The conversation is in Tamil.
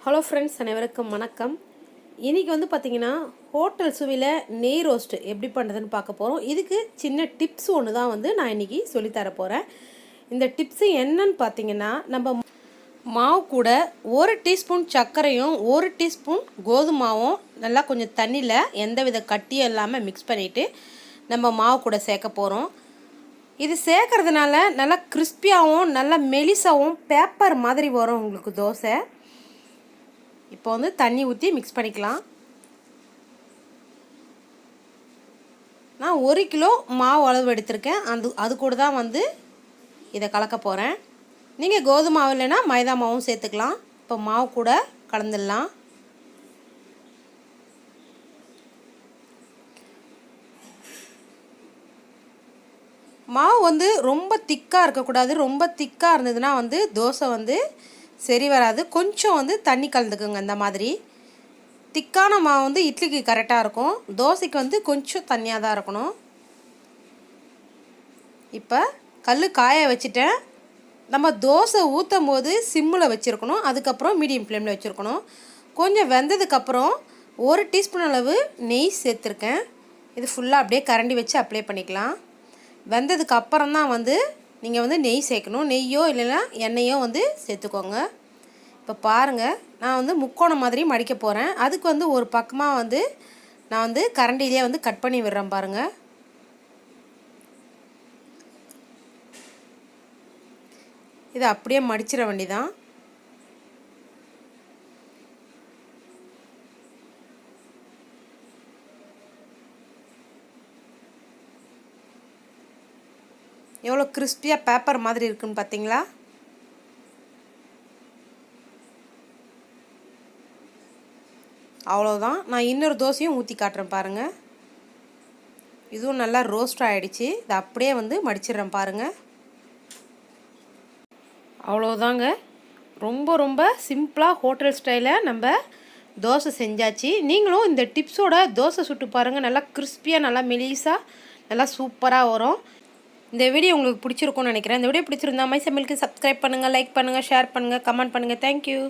ஹலோ ஃப்ரெண்ட்ஸ், அனைவருக்கும் வணக்கம். இன்றைக்கி வந்து பார்த்திங்கன்னா ஹோட்டல் சுவையில் நெய் ரோஸ்ட்டு எப்படி பண்ணுறதுன்னு பார்க்க போகிறோம். இதுக்கு சின்ன டிப்ஸ் ஒன்று தான் வந்து நான் இன்றைக்கி சொல்லித்தர போகிறேன். இந்த டிப்ஸு என்னன்னு பார்த்திங்கன்னா, நம்ம மாவு கூட 1 டீஸ்பூன் சர்க்கரையும் 1 டீஸ்பூன் கோதுமாவும் நல்லா கொஞ்சம் தண்ணியில் எந்தவித கட்டியும் இல்லாமல் மிக்ஸ் பண்ணிவிட்டு நம்ம மாவு கூட சேர்க்க போகிறோம். இது சேர்க்கறதுனால நல்லா கிறிஸ்பியாகவும் நல்லா மெலிசாகவும் பேப்பர் மாதிரி வரும் உங்களுக்கு தோசை. இப்போ வந்து தண்ணி ஊற்றி மிக்ஸ் பண்ணிக்கலாம். நான் 1 கிலோ மாவு அளவு எடுத்திருக்கேன். அது கூட தான் வந்து இதை கலக்க போகிறேன். நீங்கள் கோதுமை மாவு இல்லைன்னா மைதா மாவும் சேர்த்துக்கலாம். இப்போ மாவு கூட கலந்துடலாம். மாவு வந்து ரொம்ப திக்காக இருக்கக்கூடாது. ரொம்ப திக்காக இருந்ததுன்னா வந்து தோசை வந்து சரி வராது. கொஞ்சம் வந்து தண்ணி கலந்துக்குங்க. இந்த மாதிரி திக்கான மாவு வந்து இட்லிக்கு கரெக்டாக இருக்கும். தோசைக்கு வந்து கொஞ்சம் தண்ணியாக தான் இருக்கணும். இப்போ கல் காய வச்சுட்டேன். நம்ம தோசை ஊற்றும் போது சிம்மில் வச்சுருக்கணும். அதுக்கப்புறம் மீடியம் ஃப்ளேமில் வச்சுருக்கணும். கொஞ்சம் வெந்ததுக்கப்புறம் 1 டீஸ்பூன் அளவு நெய் சேர்த்துருக்கேன். இது ஃபுல்லாக அப்படியே கரண்டி வச்சு அப்ளை பண்ணிக்கலாம். வெந்ததுக்கு அப்புறம் தான் வந்து நீங்கள் வந்து நெய் சேர்க்கணும். நெய்யோ இல்லைன்னா எண்ணெயோ வந்து சேர்த்துக்கோங்க. இப்போ பாருங்கள், நான் வந்து முக்கோணம் மாதிரி மடிக்க போகிறேன். அதுக்கு வந்து ஒரு பக்கமாக வந்து நான் வந்து கரண்டிலே வந்து கட் பண்ணி விடுறேன் பாருங்கள். இதை அப்படியே மடிச்சிட வேண்டியதான். எவ்வளோ கிறிஸ்பியாக பேப்பர் மாதிரி இருக்குன்னு பார்த்தீங்களா? அவ்வளோதான். நான் இன்னொரு தோசையும் ஊற்றி காட்டுறேன் பாருங்கள். இதுவும் நல்லா ரோஸ்ட் ஆகிடுச்சு. இதை அப்படியே வந்து மடிச்சிடுறேன் பாருங்கள். அவ்வளோதாங்க. ரொம்ப ரொம்ப சிம்பிளாக ஹோட்டல் ஸ்டைலில் நம்ம தோசை செஞ்சாச்சு. நீங்களும் இந்த டிப்ஸோட தோசை சுட்டு பாருங்கள். நல்லா கிறிஸ்பியாக நல்லா மெலிசாக நல்லா சூப்பராக வரும். இந்த வீடியோ உங்களுக்கு பிடிச்சிருக்கும்னு நினைக்கிறேன். இந்த வீடியோ பிடிச்சிருந்தா மை சமையலுக்கு சப்ஸ்கிரைப் பண்ணுங்கள், லைக் பண்ணுங்கள், ஷேர் பண்ணுங்கள், கமெண்ட் பண்ணுங்கள். தேங்க்யூ.